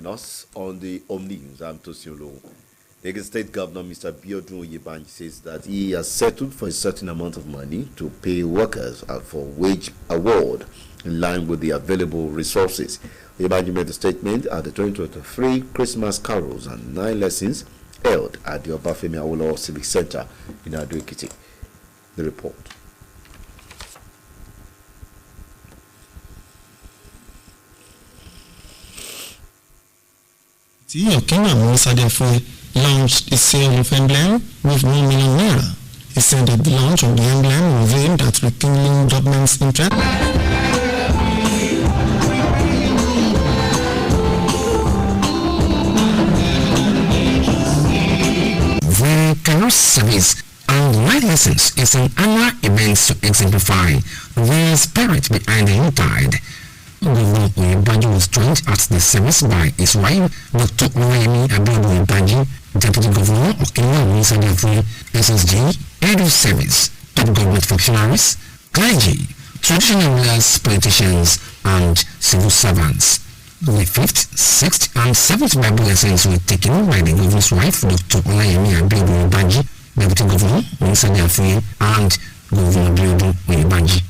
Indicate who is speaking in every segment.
Speaker 1: joining us on the Home News. I'm Tosin Olowo. The Lagos State Governor, Mr. Biodun Oyebanji, says that he has settled for a certain amount of money to pay workers for wage award in line with the available resources. Oyebanji made the statement at the 2023 Christmas carols and 9 lessons held at the Obafemi Awolowo Civic Center in Ado-Ekiti. The report.
Speaker 2: Okina Musadefue launched a sale of emblem with 1 million naira. He said that the launch of the emblem was aimed at rekindling government's interest. The Carol Service and Night Lessons is an annual event to exemplify the spirit behind the Yuletide. Governor Oyebanji was joined at the service by his wife, Dr. Olayemi Abiodun Oyebanji, Deputy Governor Okina Musadefue, SSG, Head of Service, top government functionaries, clergy, traditional rulers, politicians, and civil servants. The 5th, 6th, and 7th Bible lessons were taken by the governor's wife, Dr. Olayemi Abiodun Oyebanji, Deputy Governor Musadefue, and Governor Abiodun Oyebanji.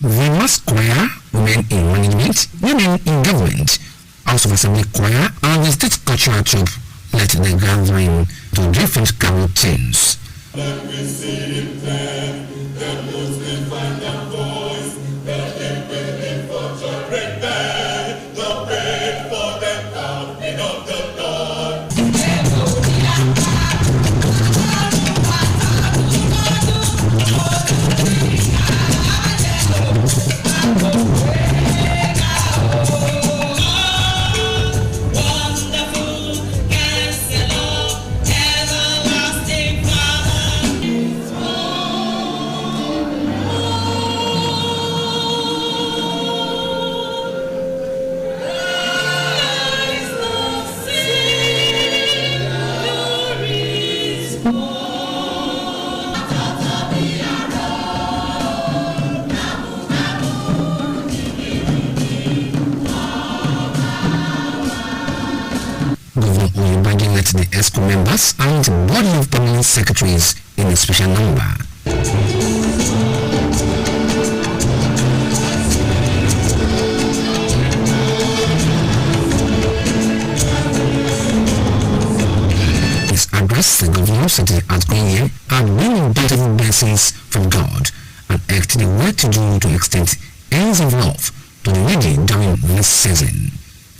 Speaker 2: The Mass Choir, Women in Management, Women in Government, House of Assembly Choir, and the State Cultural Troupe led the gathering to different carol tunes. Let me sing them, the Muslims find their voice, let them bring for joy, bring back the bread for them out in of the Lord. The ESCO members and body of permanent secretaries in a special number. His address, the governor said the outgoing year had many bountiful blessings from God and acted the work to do to extend ends of love to the needy during this season.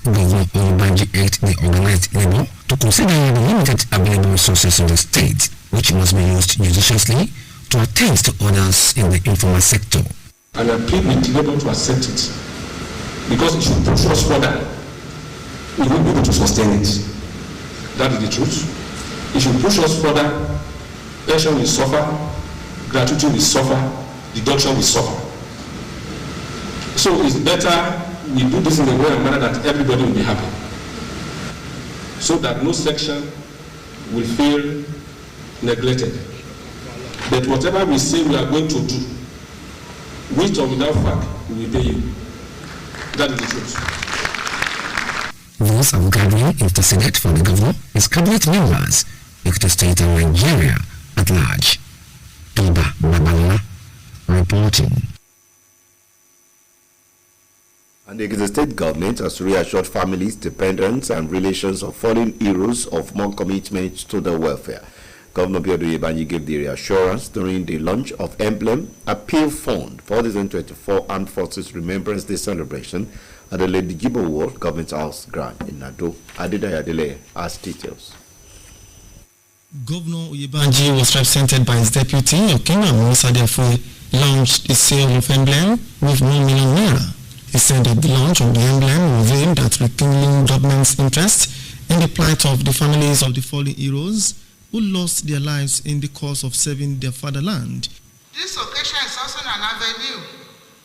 Speaker 2: Governor Oyebanji urged the organized labor to consider the limited available resources in the state, which must be used judiciously to attend to others in the informal sector.
Speaker 3: And I plead with the labor to accept it, because it should push us further. We will be able to sustain it. That is the truth. It should push us further. Pension will suffer, gratuity will suffer, deduction will suffer. So it's better we do this in a way and manner that everybody will be happy, so that no section will feel neglected. But whatever we say we are going to do, with or without fact, we will pay you. That is the truth.
Speaker 2: Those of gathering interceded for the governor, his cabinet members, Ekiti State and Nigeria at large. Toba Babala reporting.
Speaker 1: And the state government has reassured families, dependents, and relations of fallen heroes of more commitment to their welfare. Governor Biodun Oyebanji gave the reassurance during the launch of Emblem Appeal Fund for the 2024 Armed Forces Remembrance Day celebration at the Lady Jibo Ward Government House Grand in Nado. Adedaya Adele has details.
Speaker 2: Governor Oyebanji was represented by his deputy, Okina Musadefue, launched a sale of emblem with 1 million naira. He said that the launch of the emblem was aimed at rekindling government's interest in the plight of the families of the fallen heroes who lost their lives in the course of serving their fatherland.
Speaker 4: This occasion is also an avenue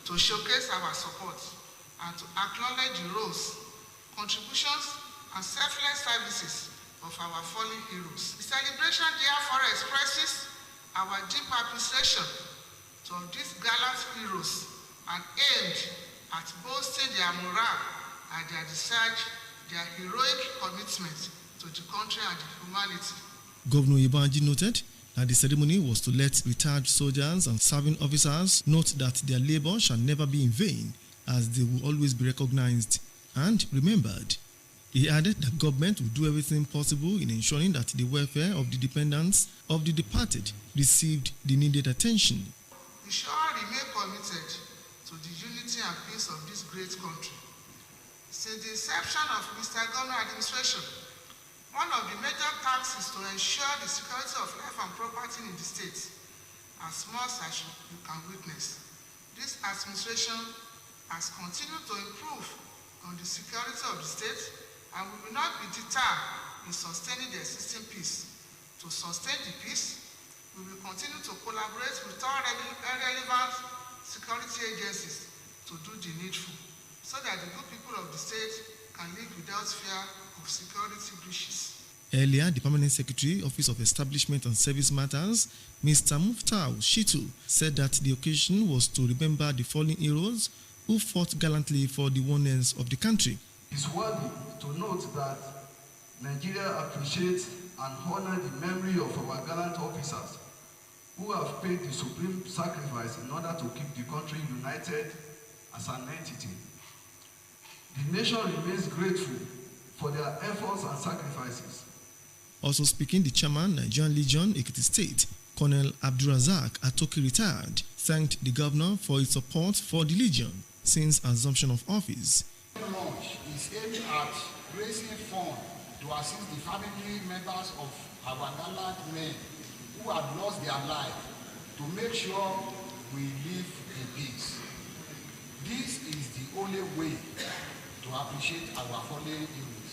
Speaker 4: to showcase our support and to acknowledge the roles, contributions, and selfless services of our fallen heroes. The celebration therefore expresses our deep appreciation to these gallant heroes and aimed at boosting their morale and their discharge their heroic commitment to the country and the humanity.
Speaker 5: Governor Oyebanji noted that the ceremony was to let retired soldiers and serving officers note that their labor shall never be in vain, as they will always be recognized and remembered. He added that government will do everything possible in ensuring that the welfare of the dependents of the departed received the needed attention.
Speaker 4: We shall remain committed to the unity and peace of this great country. Since the inception of Mr. Governor administration, one of the major tasks is to ensure the security of life and property in the state, as much as you can witness. This administration has continued to improve on the security of the state, and we will not be deterred in sustaining the existing peace. To sustain the peace, we will continue to collaborate with all relevant security agencies to do the needful, so that the good people of the state can live without fear of security breaches.
Speaker 5: Earlier, the Permanent Secretary, Office of Establishment and Service Matters, Mr. Muftau Shitu, said that the occasion was to remember the fallen heroes who fought gallantly for the oneness of the country.
Speaker 6: It's worthy to note that Nigeria appreciates and honors the memory of our gallant officers who have paid the supreme sacrifice in order to keep the country united as an entity. The nation remains grateful for their efforts and sacrifices.
Speaker 5: Also speaking, the chairman, Nigerian Legion, Ekiti State, Colonel Abdulrazak Atoki retired, thanked the governor for his support for the Legion since assumption of office.
Speaker 7: The launch is aimed at raising funds to assist the family members of our gallant men who have lost their life, to make sure we live in peace. This is the only way to appreciate our fallen heroes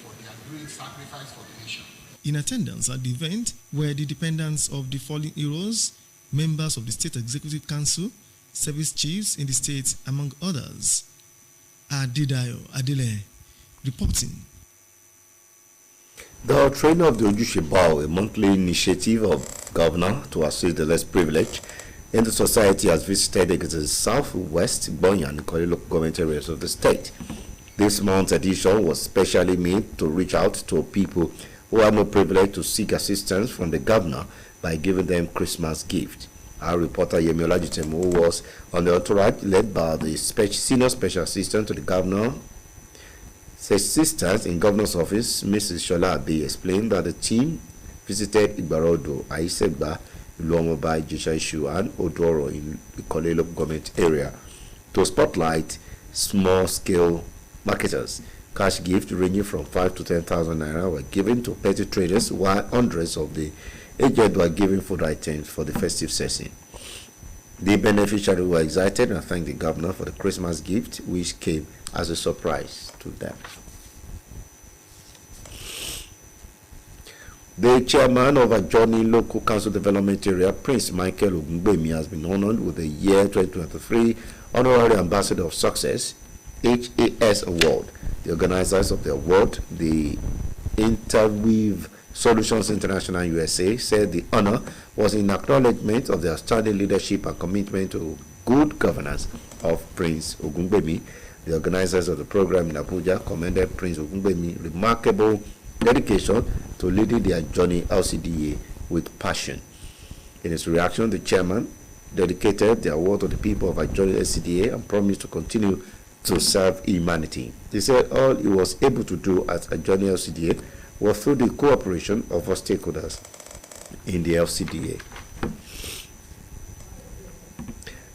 Speaker 7: for their great sacrifice for the nation.
Speaker 5: In attendance at the event were the dependents of the fallen heroes, members of the State Executive Council, service chiefs in the state, among others. Adidayo Adele reporting.
Speaker 1: The training of the Ojúṣe Báwo, a monthly initiative of governor to assist the less privileged in the society, has visited the southwest, Bonya and Ikole local government areas of the state. This month's edition was specially made to reach out to people who are more privileged to seek assistance from the governor by giving them Christmas gift. Our reporter Yemi Olajitemu, who was on the entourage led by the senior special assistant to the governor, assistant in governor's office, Mrs. Shola Abi, explained that the team visited Igbarodo, Aisegba, Iluomoba, Ijesa-Isu, and Odoro in the Ikole local government area to spotlight small-scale marketers. Cash gifts ranging from 5 to 10,000 naira were given to petty traders, while hundreds of the agents were given food items for the festive season. The beneficiaries were excited and thanked the governor for the Christmas gift, which came as a surprise to them. The chairman of Ajoni Local Council Development Area, Prince Michael Ogungbemi, has been honored with the year 2023 Honorary Ambassador of Success HAS Award. The organizers of the award, the Interweave Solutions International USA, said the honor was in acknowledgement of the outstanding leadership and commitment to good governance of Prince Ogungbemi. The organizers of the program in Abuja commended Prince Ogungbemi's remarkable dedication to leading the Ajoni LCDA with passion. In his reaction, the chairman dedicated the award to the people of Ajoni LCDA and promised to continue to serve humanity. He said all he was able to do at Ajoni LCDA was through the cooperation of our stakeholders in the LCDA.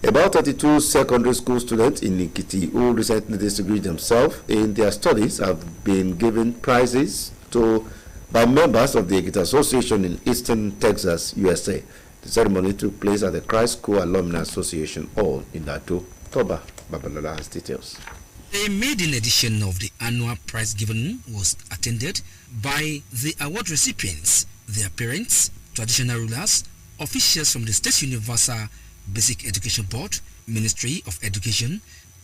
Speaker 1: About 32 secondary school students in Ekiti who recently distinguished themselves in their studies have been given prizes by members of the Ekiti Association in Eastern Texas, USA. The ceremony took place at the Christ School Alumni Association Hall in Lato. Toba Babalola has details.
Speaker 2: A maiden edition of the annual prize giving was attended by the award recipients, their parents, traditional rulers, officials from the State Universal Basic Education Board, Ministry of Education,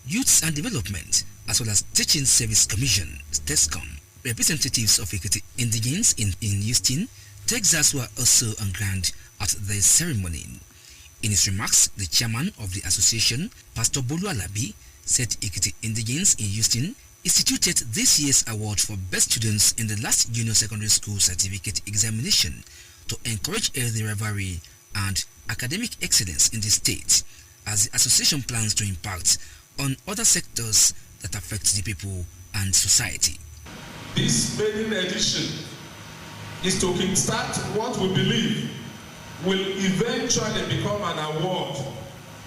Speaker 2: Youth and Development, as well as Teaching Service Commission, TESCOM. Representatives of Ekiti Indigenes in Houston, Texas were also on ground at the ceremony. In his remarks, the chairman of the association, Pastor Bolu Alabi, said Ekiti Indigenes in Houston instituted this year's award for best students in the last junior secondary school certificate examination to encourage healthy rivalry and academic excellence in the state, as the association plans to impact on other sectors that affect the people and society.
Speaker 3: This maiden edition is to kickstart what we believe will eventually become an award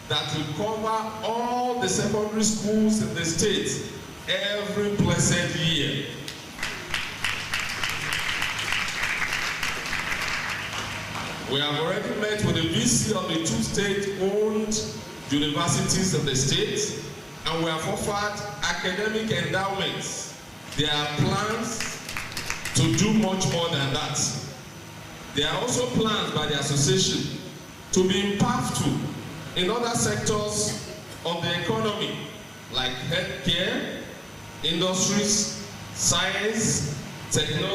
Speaker 3: that will cover all the secondary schools in the state every blessed year. We have already met with the VC of the two state-owned universities in the state, and we have offered academic endowments. There are plans to do much more than that. There are also plans by the association to be impactful in other sectors of the economy, like healthcare, industries, science, technology.